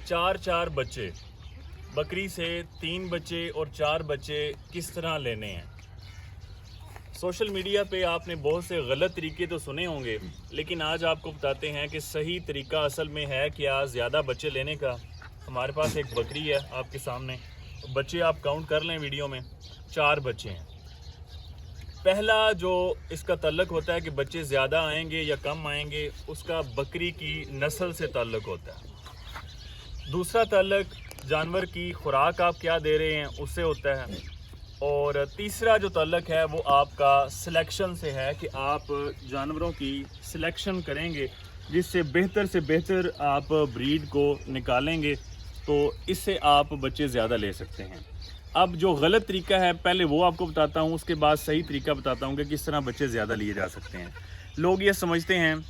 चार बच्चे, बकरी से 3 बच्चे और 4 बच्चे किस तरह लेने हैं। सोशल मीडिया पे आपने बहुत से गलत तरीके तो सुने होंगे, लेकिन आज आपको बताते हैं कि सही तरीका असल में है क्या ज़्यादा बच्चे लेने का। हमारे पास एक बकरी है आपके सामने, बच्चे आप काउंट कर लें वीडियो में, 4 बच्चे हैं। पहला जो इसका तल्लक होता है कि बच्चे ज़्यादा आएंगे या कम आएंगे, उसका बकरी की नस्ल से ताल्लुक़ होता है। दूसरा तल्लक जानवर की खुराक आप क्या दे रहे हैं उससे होता है। और तीसरा जो तल्लक है वो आपका सिलेक्शन से है कि आप जानवरों की सिलेक्शन करेंगे जिससे बेहतर आप ब्रीड को निकालेंगे, तो इससे आप बच्चे ज़्यादा ले सकते हैं। अब जो गलत तरीका है पहले वो आपको बताता हूँ, उसके बाद सही तरीका बताता हूँ कि किस तरह बच्चे ज़्यादा लिए जा सकते हैं। लोग ये समझते हैं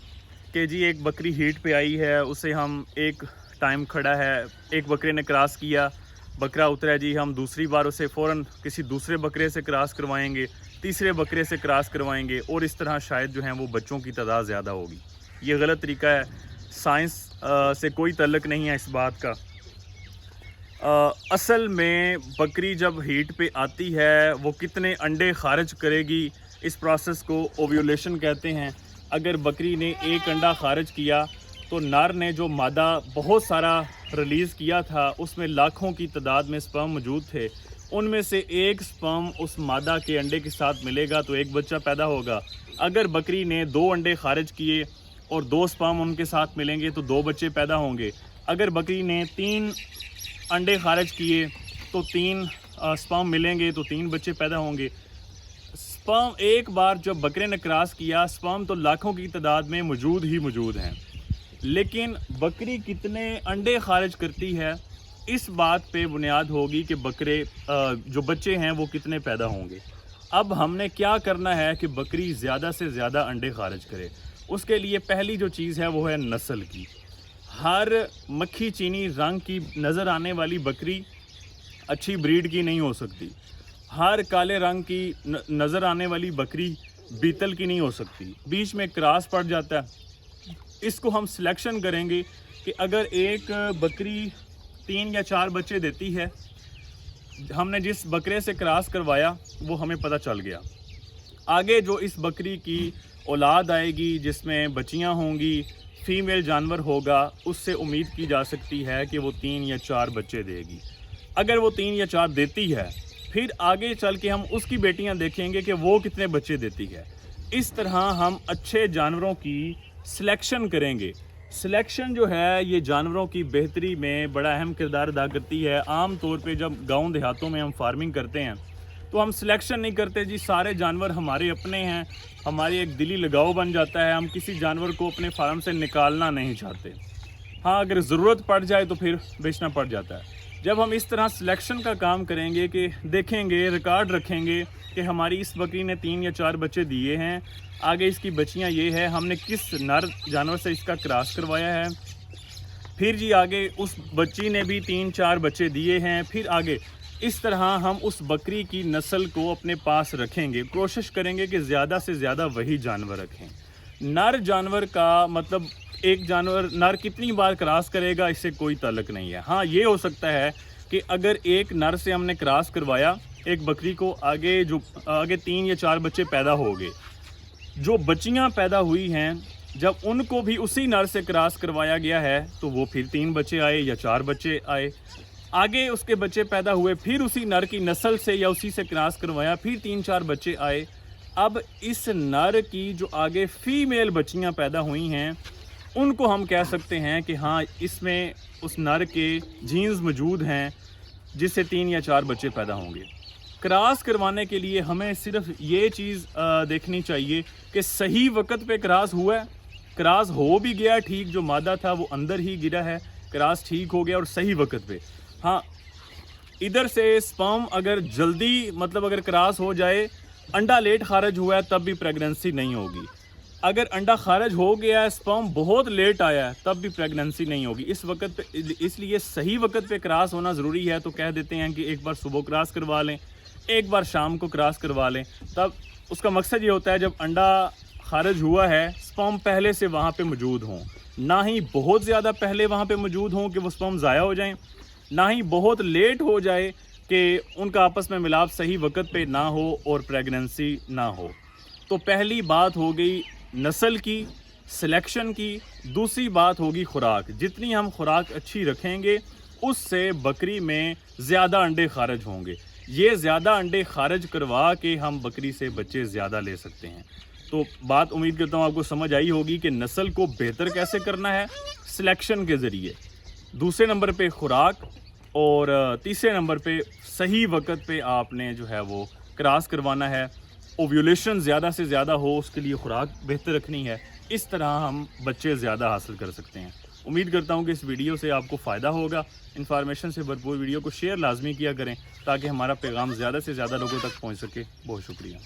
कि जी एक बकरी हीट पे आई है, उसे हम एक टाइम खड़ा है, एक बकरे ने क्रॉस किया, बकरा उतरा जी, हम दूसरी बार उसे फ़ौरन किसी दूसरे बकरे से क्रॉस करवाएंगे, तीसरे बकरे से क्रॉस करवाएंगे और इस तरह शायद जो है वो बच्चों की तादाद ज़्यादा होगी। ये गलत तरीका है, साइंस से कोई ताल्लुक़ नहीं है इस बात का। असल में बकरी जब हीट पे आती है वो कितने अंडे खारिज करेगी, इस प्रोसेस को ओव्यूलेशन कहते हैं। अगर बकरी ने एक अंडा खारिज किया तो नर ने जो मादा बहुत सारा रिलीज़ किया था उसमें लाखों की तादाद में स्पर्म मौजूद थे, उनमें से एक स्पर्म उस मादा के अंडे के साथ मिलेगा तो एक बच्चा पैदा होगा। अगर बकरी ने 2 अंडे खारिज किए और 2 स्पर्म उनके साथ मिलेंगे तो 2 बच्चे पैदा होंगे। अगर बकरी ने 3 अंडे खारिज किए तो 3 स्पर्म मिलेंगे तो 3 बच्चे पैदा होंगे। स्पर्म एक बार जब बकरे ने क्रॉस किया, स्पर्म तो लाखों की तादाद में मौजूद हैं, लेकिन बकरी कितने अंडे खारिज करती है इस बात पे बुनियाद होगी कि बकरे जो बच्चे हैं वो कितने पैदा होंगे। अब हमने क्या करना है कि बकरी ज़्यादा से ज़्यादा अंडे खारिज करे। उसके लिए पहली जो चीज़ है वो है नस्ल की। हर मक्खी चीनी रंग की नज़र आने वाली बकरी अच्छी ब्रीड की नहीं हो सकती। हर काले रंग की नज़र आने वाली बकरी बीतल की नहीं हो सकती, बीच में क्रॉस पड़ जाता है। इसको हम सिलेक्शन करेंगे कि अगर एक बकरी 3 या 4 बच्चे देती है, हमने जिस बकरे से क्रॉस करवाया वो हमें पता चल गया, आगे जो इस बकरी की औलाद आएगी जिसमें बच्चियां होंगी, फीमेल जानवर होगा, उससे उम्मीद की जा सकती है कि वो 3 या 4 बच्चे देगी। अगर वो 3 या 4 देती है, फिर आगे चल के हम उसकी बेटियां देखेंगे कि वो कितने बच्चे देती है। इस तरह हम अच्छे जानवरों की सिलेक्शन करेंगे। सिलेक्शन जो है ये जानवरों की बेहतरी में बड़ा अहम किरदार अदा करती है। आम तौर पे जब गांव देहातों में हम फार्मिंग करते हैं तो हम सिलेक्शन नहीं करते जी, सारे जानवर हमारे अपने हैं, हमारी एक दिली लगाव बन जाता है, हम किसी जानवर को अपने फार्म से निकालना नहीं चाहते। हाँ, अगर ज़रूरत पड़ जाए तो फिर बेचना पड़ जाता है। जब हम इस तरह सिलेक्शन का काम करेंगे कि देखेंगे, रिकॉर्ड रखेंगे कि हमारी इस बकरी ने 3 या 4 बच्चे दिए हैं, आगे इसकी बच्चियां ये है, हमने किस नर जानवर से इसका क्रॉस करवाया है, फिर जी आगे उस बच्ची ने भी 3-4 बच्चे दिए हैं, फिर आगे इस तरह हम उस बकरी की नस्ल को अपने पास रखेंगे। कोशिश करेंगे कि ज़्यादा से ज़्यादा वही जानवर रखें। नर जानवर का मतलब एक जानवर नर कितनी बार क्रॉस करेगा इससे कोई ताल्लुक़ नहीं है। हाँ, ये हो सकता है कि अगर एक नर से हमने क्रॉस करवाया एक बकरी को, आगे 3 या 4 बच्चे पैदा हो गए, जो बच्चियां पैदा हुई हैं जब उनको भी उसी नर से क्रॉस करवाया गया है तो वो फिर 3 बच्चे आए या 4 बच्चे आए, आगे उसके बच्चे पैदा हुए, फिर उसी नर की नस्ल से या उसी से क्रॉस करवाया, फिर 3-4 बच्चे आए। अब इस नर की जो आगे फीमेल बच्चियां पैदा हुई हैं उनको हम कह सकते हैं कि हाँ, इसमें उस नर के जीन्स मौजूद हैं जिससे 3 या 4 बच्चे पैदा होंगे। क्रॉस करवाने के लिए हमें सिर्फ ये चीज़ देखनी चाहिए कि सही वक्त पे क्रॉस हुआ है, क्रॉस हो भी गया ठीक, जो मादा था वो अंदर ही गिरा है, क्रॉस ठीक हो गया और सही वक्त पे। हाँ, इधर से स्पर्म अगर जल्दी मतलब अगर क्रॉस हो जाए, अंडा लेट खारिज हुआ है तब भी प्रेगनेंसी नहीं होगी। अगर अंडा खारिज हो गया है, स्पर्म बहुत लेट आया है, तब भी प्रेगनेंसी नहीं होगी इस वक्त पे। इसलिए सही वक्त पे क्रॉस होना ज़रूरी है। तो कह देते हैं कि एक बार सुबह क्रॉस करवा लें, एक बार शाम को क्रॉस करवा लें। तब उसका मकसद ये होता है जब अंडा خارج ہوا ہے سپرم پہلے سے وہاں پہ موجود ہوں، نہ ہی بہت زیادہ پہلے وہاں پہ موجود ہوں کہ وہ سپرم ضائع ہو جائیں، نہ ہی بہت لیٹ ہو جائے کہ ان کا آپس میں ملاپ صحیح وقت پہ نہ ہو اور پریگننسی نہ ہو۔ تو پہلی بات ہو گئی نسل کی، سلیکشن کی، دوسری بات ہوگی خوراک۔ جتنی ہم خوراک اچھی رکھیں گے اس سے بکری میں زیادہ انڈے خارج ہوں گے، یہ زیادہ انڈے خارج کروا کے ہم بکری سے بچے زیادہ لے سکتے ہیں۔ تو بات امید کرتا ہوں آپ کو سمجھ آئی ہوگی کہ نسل کو بہتر کیسے کرنا ہے، سلیکشن کے ذریعے، دوسرے نمبر پہ خوراک، اور تیسرے نمبر پہ صحیح وقت پہ آپ نے جو ہے وہ کراس کروانا ہے، اوویولیشن زیادہ سے زیادہ ہو اس کے لیے خوراک بہتر رکھنی ہے، اس طرح ہم بچے زیادہ حاصل کر سکتے ہیں۔ امید کرتا ہوں کہ اس ویڈیو سے آپ کو فائدہ ہوگا، انفارمیشن سے بھرپور ویڈیو کو شیئر لازمی کیا کریں تاکہ ہمارا پیغام زیادہ سے زیادہ لوگوں تک پہنچ سکے۔ بہت شکریہ۔